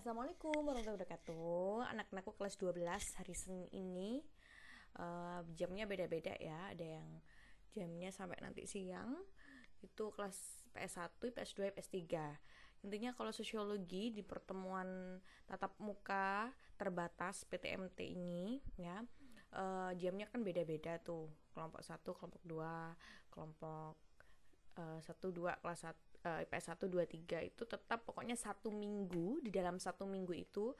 Assalamualaikum warahmatullahi wabarakatuh. Anak-anakku kelas 12 hari Senin ini jamnya beda-beda ya. Ada yang jamnya sampai nanti siang. Itu kelas PS1, PS2, PS3. Intinya kalau sosiologi di pertemuan tatap muka terbatas PTMT ini ya, jamnya kan beda-beda tuh. Kelompok 1, kelompok 2, kelompok 1, 2, kelas 1, IPS 1, 2, 3 itu tetap pokoknya satu minggu. Di dalam satu minggu itu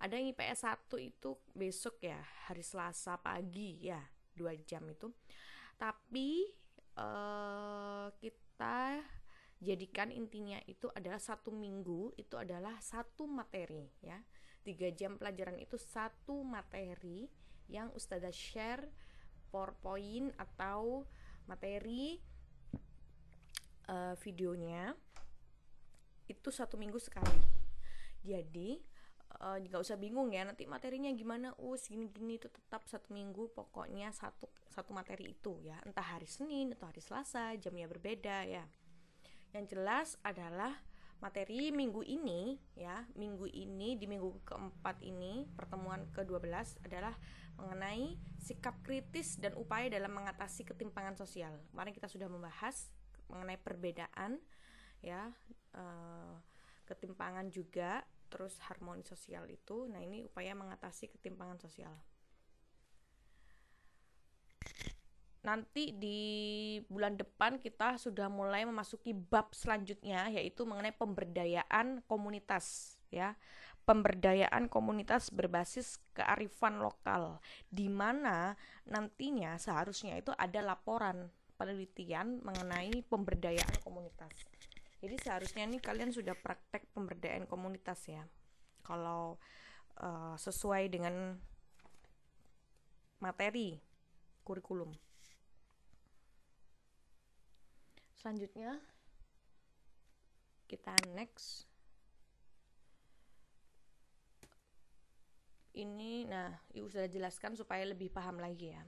ada yang IPS 1 itu besok ya, hari Selasa pagi ya, 2 jam itu. Tapi kita jadikan intinya itu adalah satu minggu itu adalah satu materi ya. 3 jam pelajaran itu satu materi yang Ustazah share PowerPoint atau materi videonya itu satu minggu sekali. Jadi nggak usah bingung ya nanti materinya gimana, gini-gini, itu tetap satu minggu pokoknya satu materi itu ya, entah hari Senin atau hari Selasa, jamnya berbeda ya. Yang jelas adalah materi minggu ini ya, minggu ini di minggu keempat ini pertemuan ke-12 adalah mengenai sikap kritis dan upaya dalam mengatasi ketimpangan sosial. Kemarin kita sudah membahas mengenai perbedaan ya, ketimpangan juga, terus harmoni sosial itu. Nah, ini upaya mengatasi ketimpangan sosial. Nanti di bulan depan kita sudah mulai memasuki bab selanjutnya, yaitu mengenai pemberdayaan komunitas ya. Pemberdayaan komunitas berbasis kearifan lokal, di mana nantinya seharusnya itu ada laporan penelitian mengenai pemberdayaan komunitas. Jadi seharusnya nih kalian sudah praktek pemberdayaan komunitas ya, kalau sesuai dengan materi kurikulum. Selanjutnya kita next. Ini Ibu sudah jelaskan supaya lebih paham lagi ya.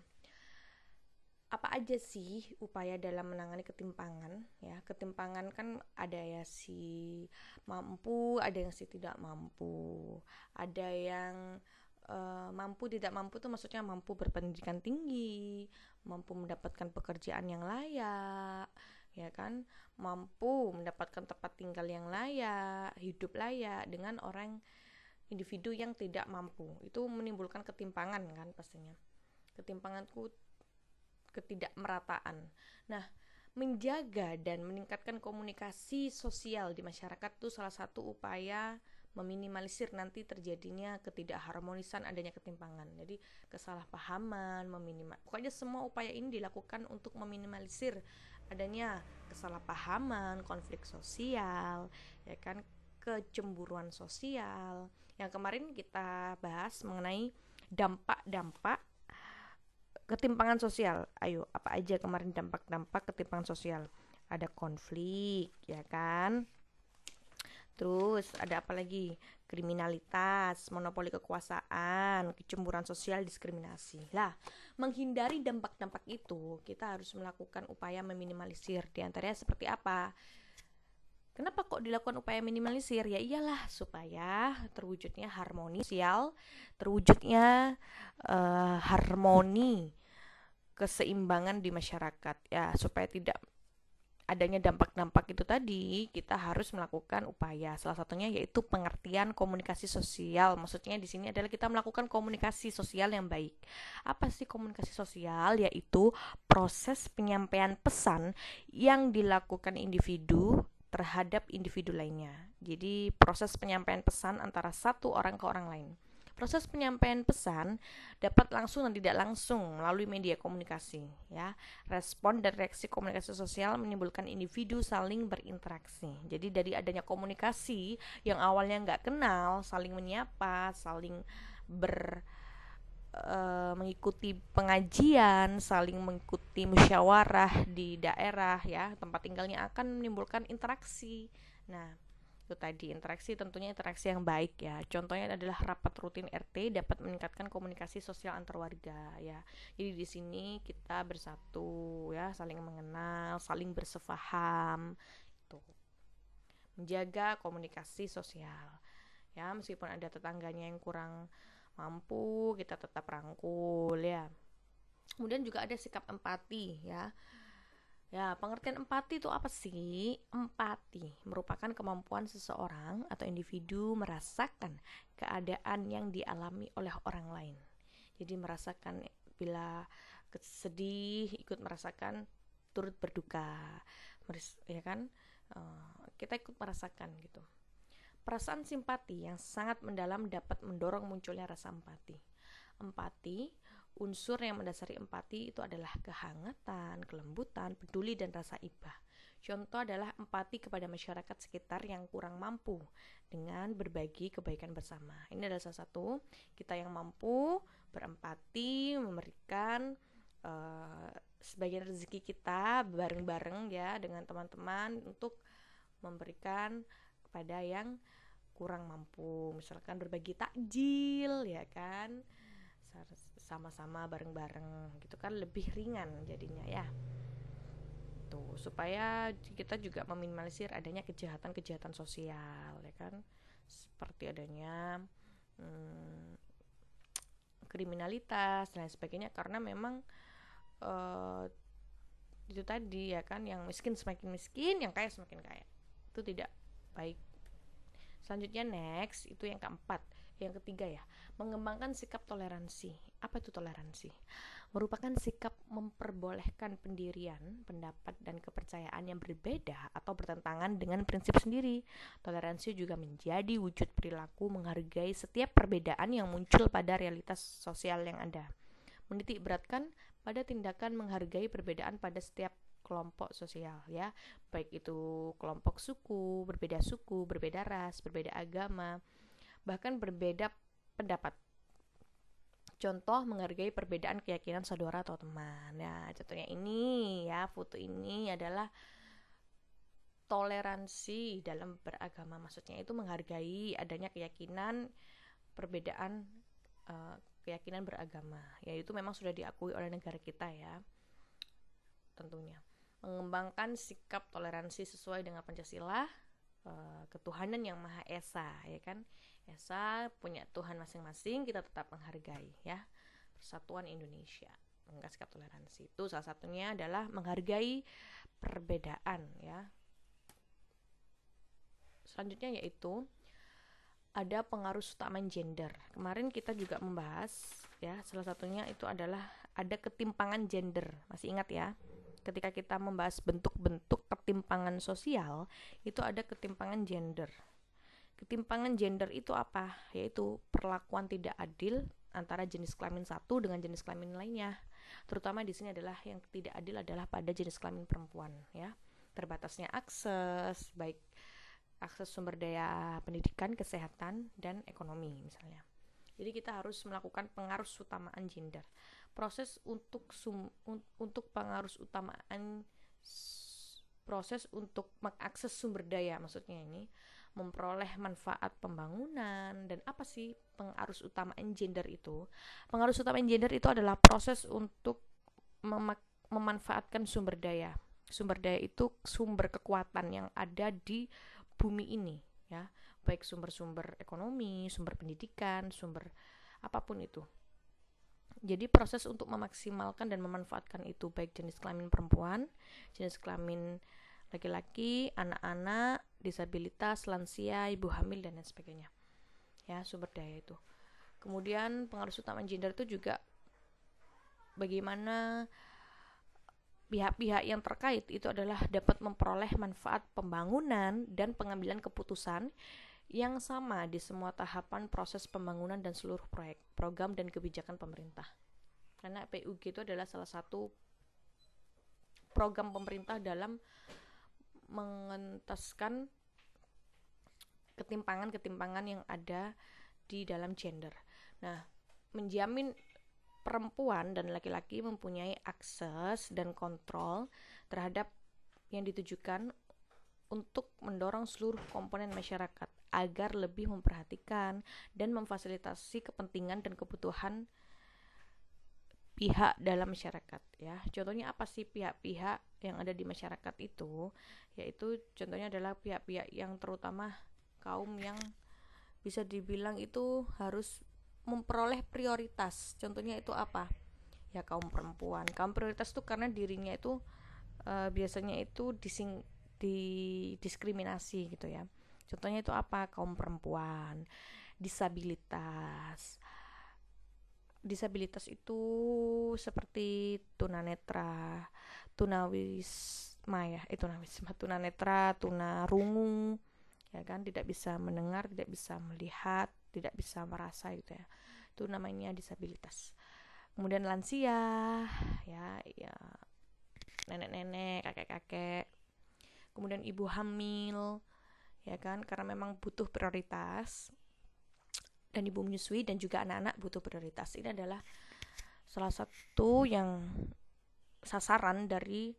Apa aja sih upaya dalam menangani ketimpangan ya? Ketimpangan kan ada ya si mampu, ada yang si tidak mampu, ada yang mampu tidak mampu tuh maksudnya mampu berpendidikan tinggi, mampu mendapatkan pekerjaan yang layak ya kan, mampu mendapatkan tempat tinggal yang layak, hidup layak, dengan orang individu yang tidak mampu. Itu menimbulkan ketimpangan kan pastinya. Ketimpanganku ketidakmerataan. Nah, menjaga dan meningkatkan komunikasi sosial di masyarakat itu salah satu upaya meminimalisir nanti terjadinya ketidakharmonisan, adanya ketimpangan. Jadi kesalahpahaman, pokoknya semua upaya ini dilakukan untuk meminimalisir adanya kesalahpahaman, konflik sosial, ya kan, kecemburuan sosial. Yang kemarin kita bahas mengenai dampak-dampak ketimpangan sosial. Ayo, apa aja kemarin dampak-dampak ketimpangan sosial? Ada konflik, ya kan? Terus ada apa lagi? Kriminalitas, monopoli kekuasaan, kecemburuan sosial, diskriminasi. Lah, menghindari dampak-dampak itu, kita harus melakukan upaya meminimalisir. Di antaranya seperti apa? Kenapa kok dilakukan upaya minimalisir? Ya iyalah supaya terwujudnya harmoni sosial, terwujudnya harmoni keseimbangan di masyarakat ya, supaya tidak adanya dampak-dampak itu tadi. Kita harus melakukan upaya, salah satunya yaitu pengertian komunikasi sosial. Maksudnya di sini adalah kita melakukan komunikasi sosial yang baik. Apa sih komunikasi sosial? Yaitu proses penyampaian pesan yang dilakukan individu terhadap individu lainnya. Jadi proses penyampaian pesan antara satu orang ke orang lain. Proses penyampaian pesan dapat langsung dan tidak langsung melalui media komunikasi ya. Respon dan reaksi komunikasi sosial menimbulkan individu saling berinteraksi. Jadi dari adanya komunikasi yang awalnya nggak kenal, saling menyapa, saling mengikuti pengajian, saling mengikuti musyawarah di daerah ya, tempat tinggalnya, akan menimbulkan interaksi. Nah, itu tadi interaksi, tentunya interaksi yang baik ya. Contohnya adalah rapat rutin RT dapat meningkatkan komunikasi sosial antar warga ya. Jadi di sini kita bersatu ya, saling mengenal, saling bersefaham. Itu menjaga komunikasi sosial. ya, meskipun ada tetangganya yang kurang mampu, kita tetap rangkul ya. Kemudian juga ada sikap empati ya. Ya, pengertian empati itu apa sih? Empati merupakan kemampuan seseorang atau individu merasakan keadaan yang dialami oleh orang lain. Jadi merasakan bila sedih, ikut merasakan, turut berduka, ya kan? Kita ikut merasakan gitu. Perasaan simpati yang sangat mendalam dapat mendorong munculnya rasa empati. Empati, unsur yang mendasari empati itu adalah kehangatan, kelembutan, peduli, dan rasa iba. Contoh adalah empati kepada masyarakat sekitar yang kurang mampu dengan berbagi kebaikan bersama. Ini adalah salah satu kita yang mampu berempati, memberikan sebagian rezeki kita bareng-bareng ya dengan teman-teman untuk memberikan kepada yang kurang mampu, misalkan berbagi takjil ya kan, sama-sama bareng-bareng gitu kan, lebih ringan jadinya ya. Tuh, supaya kita juga meminimalisir adanya kejahatan-kejahatan sosial ya kan, seperti adanya kriminalitas dan lain sebagainya, karena memang itu tadi ya kan, yang miskin semakin miskin, yang kaya semakin kaya, itu tidak baik. Selanjutnya next, itu yang keempat. Yang ketiga ya, mengembangkan sikap toleransi. Apa itu toleransi? Merupakan sikap memperbolehkan pendirian, pendapat, dan kepercayaan yang berbeda atau bertentangan dengan prinsip sendiri. Toleransi juga menjadi wujud perilaku menghargai setiap perbedaan yang muncul pada realitas sosial yang ada. Menitik beratkan pada tindakan menghargai perbedaan pada setiap kelompok sosial ya, baik itu kelompok suku, berbeda ras, berbeda agama, bahkan berbeda pendapat. Contoh, menghargai perbedaan keyakinan saudara atau teman. Ya, contohnya ini ya, foto ini adalah toleransi dalam beragama. Maksudnya itu menghargai adanya keyakinan perbedaan keyakinan beragama. Ya, itu memang sudah diakui oleh negara kita ya. Tentunya mengembangkan sikap toleransi sesuai dengan Pancasila, ketuhanan yang Maha Esa ya kan. Esa punya Tuhan masing-masing, kita tetap menghargai ya. Persatuan Indonesia, mengembangkan sikap toleransi. Itu salah satunya adalah menghargai perbedaan ya. Selanjutnya yaitu ada pengaruh utama gender. Kemarin kita juga membahas ya, salah satunya itu adalah ada ketimpangan gender. Masih ingat ya? Ketika kita membahas bentuk-bentuk ketimpangan sosial, itu ada ketimpangan gender. Ketimpangan gender itu apa? Yaitu perlakuan tidak adil antara jenis kelamin satu dengan jenis kelamin lainnya. Terutama di sini adalah yang tidak adil adalah pada jenis kelamin perempuan ya. Terbatasnya akses, baik akses sumber daya pendidikan, kesehatan, dan ekonomi misalnya. Jadi kita harus melakukan pengaruh utamaan gender. Proses untuk proses untuk mengakses sumber daya, maksudnya ini memperoleh manfaat pembangunan. Dan apa sih pengarus utamaan gender itu? Pengarus utamaan gender itu adalah proses untuk memanfaatkan sumber daya. Sumber daya itu sumber kekuatan yang ada di bumi ini ya, baik sumber-sumber ekonomi, sumber pendidikan, sumber apapun itu. Jadi proses untuk memaksimalkan dan memanfaatkan itu, baik jenis kelamin perempuan, jenis kelamin laki-laki, anak-anak, disabilitas, lansia, ibu hamil, dan lain sebagainya ya, sumber daya itu. Kemudian pengaruh utama gender itu juga bagaimana pihak-pihak yang terkait itu adalah dapat memperoleh manfaat pembangunan dan pengambilan keputusan yang sama di semua tahapan proses pembangunan dan seluruh proyek, program, dan kebijakan pemerintah. Karena PUG itu adalah salah satu program pemerintah dalam mengentaskan ketimpangan-ketimpangan yang ada di dalam gender. Nah, menjamin perempuan dan laki-laki mempunyai akses dan kontrol terhadap yang ditujukan untuk mendorong seluruh komponen masyarakat agar lebih memperhatikan dan memfasilitasi kepentingan dan kebutuhan pihak dalam masyarakat ya. Contohnya apa sih pihak-pihak yang ada di masyarakat itu? Yaitu contohnya adalah pihak-pihak yang terutama kaum yang bisa dibilang itu harus memperoleh prioritas. Contohnya itu apa? Ya kaum perempuan. Kaum prioritas itu karena dirinya itu biasanya itu didiskriminasi gitu ya. Contohnya itu apa? Kaum perempuan, disabilitas. Disabilitas itu seperti tunanetra, tunawisma ya, tunawisma, tunanetra, tunarungu, ya kan, tidak bisa mendengar, tidak bisa melihat, tidak bisa merasa gitu ya. Itu namanya disabilitas. Kemudian lansia, ya, ya nenek-nenek, kakek-kakek. Kemudian ibu hamil, ya kan, karena memang butuh prioritas. Dan ibu menyusui dan juga anak-anak butuh prioritas. Ini adalah salah satu yang sasaran dari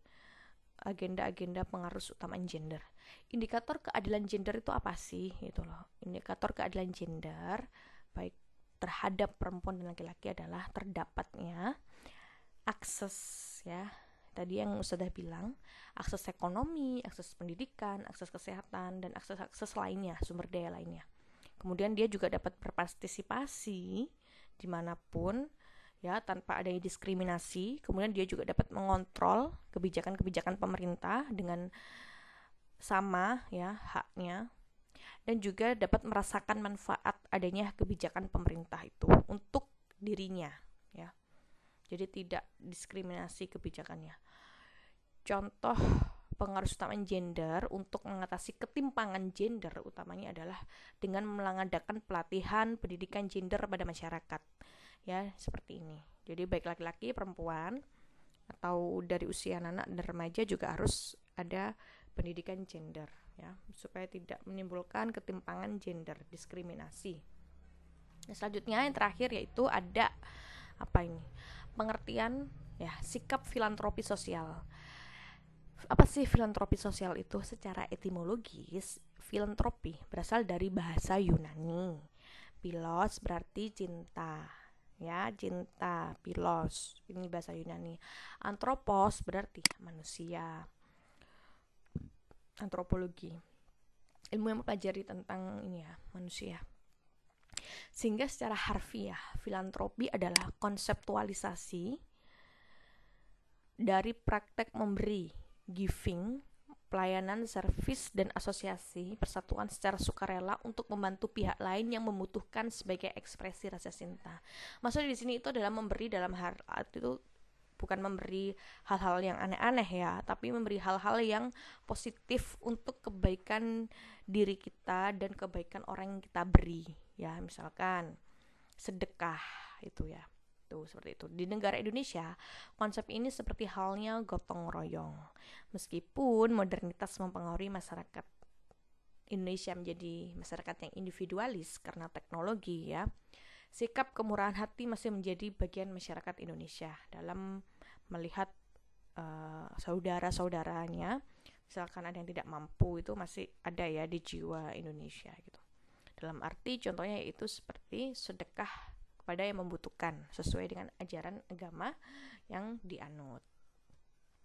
agenda-agenda pengarus utamaan gender. Indikator keadilan gender itu apa sih? Gitu loh. Indikator keadilan gender baik terhadap perempuan dan laki-laki adalah terdapatnya akses, ya. Tadi yang sudah bilang, akses ekonomi, akses pendidikan, akses kesehatan, dan akses lainnya, sumber daya lainnya. Kemudian dia juga dapat berpartisipasi dimanapun, ya, tanpa adanya diskriminasi. Kemudian dia juga dapat mengontrol kebijakan-kebijakan pemerintah dengan sama, ya, haknya, dan juga dapat merasakan manfaat adanya kebijakan pemerintah itu untuk dirinya, ya. Jadi tidak diskriminasi kebijakannya. Contoh pengaruh utamaan gender untuk mengatasi ketimpangan gender utamanya adalah dengan mengadakan pelatihan pendidikan gender pada masyarakat, ya, seperti ini. Jadi baik laki-laki, perempuan, atau dari usia anak dan remaja juga harus ada pendidikan gender, ya, supaya tidak menimbulkan ketimpangan gender, diskriminasi. Nah, selanjutnya yang terakhir yaitu ada apa ini? Pengertian, ya, sikap filantropi sosial. Apa sih filantropi sosial itu? Secara etimologis, filantropi berasal dari bahasa Yunani. Philos berarti cinta, ya, cinta, philos, ini bahasa Yunani. Anthropos berarti manusia. Antropologi, ilmu yang mempelajari tentang ini ya, manusia. Sehingga secara harfiah, filantropi adalah konseptualisasi dari praktek memberi, giving, pelayanan, servis, dan asosiasi persatuan secara sukarela untuk membantu pihak lain yang membutuhkan sebagai ekspresi rasa cinta. Maksudnya di sini itu adalah memberi dalam hal itu bukan memberi hal-hal yang aneh-aneh ya, tapi memberi hal-hal yang positif untuk kebaikan diri kita dan kebaikan orang yang kita beri, ya, misalkan sedekah itu ya. Tuh, seperti itu. Di negara Indonesia, konsep ini seperti halnya gotong royong. Meskipun modernitas mempengaruhi masyarakat Indonesia menjadi masyarakat yang individualis karena teknologi, ya, sikap kemurahan hati masih menjadi bagian masyarakat Indonesia dalam melihat saudara-saudaranya. Misalkan ada yang tidak mampu, itu masih ada ya di jiwa Indonesia gitu. Dalam arti contohnya yaitu seperti sedekah kepada yang membutuhkan sesuai dengan ajaran agama yang dianut.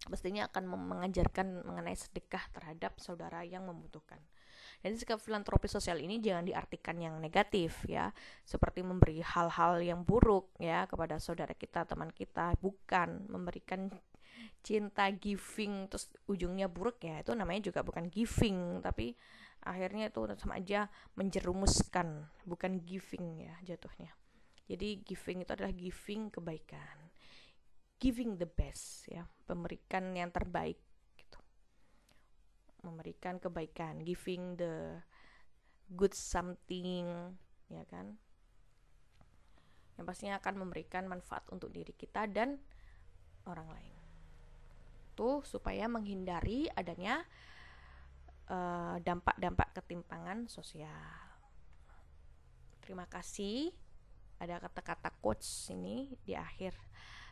Pastinya akan mengajarkan mengenai sedekah terhadap saudara yang membutuhkan. Dan sikap filantropi sosial ini jangan diartikan yang negatif, ya, seperti memberi hal-hal yang buruk, ya, kepada saudara kita, teman kita. Bukan memberikan cinta, giving, terus ujungnya buruk, ya, itu namanya juga bukan giving, tapi akhirnya itu sama aja menjerumuskan, bukan giving, ya, jatuhnya. Jadi giving itu adalah giving kebaikan, giving the best, ya, memberikan yang terbaik gitu, memberikan kebaikan, giving the good something, ya kan, yang pastinya akan memberikan manfaat untuk diri kita dan orang lain. Tuh supaya menghindari adanya dampak-dampak ketimpangan sosial. Terima kasih. Ada kata-kata quotes ini di akhir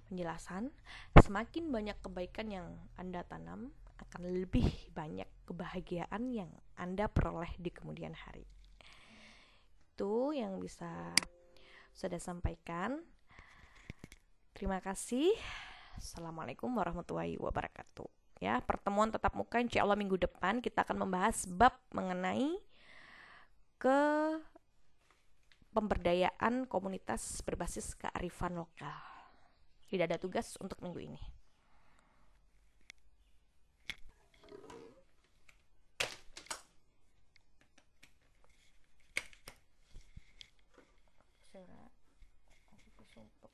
penjelasan. Semakin banyak kebaikan yang Anda tanam, akan lebih banyak kebahagiaan yang Anda peroleh di kemudian hari. Itu yang bisa saya sampaikan. Terima kasih. Assalamualaikum warahmatullahi wabarakatuh. Ya, pertemuan tatap muka insyaallah minggu depan kita akan membahas bab mengenai pemberdayaan komunitas berbasis kearifan lokal. Tidak ada tugas untuk minggu ini. Surat, aku sumpah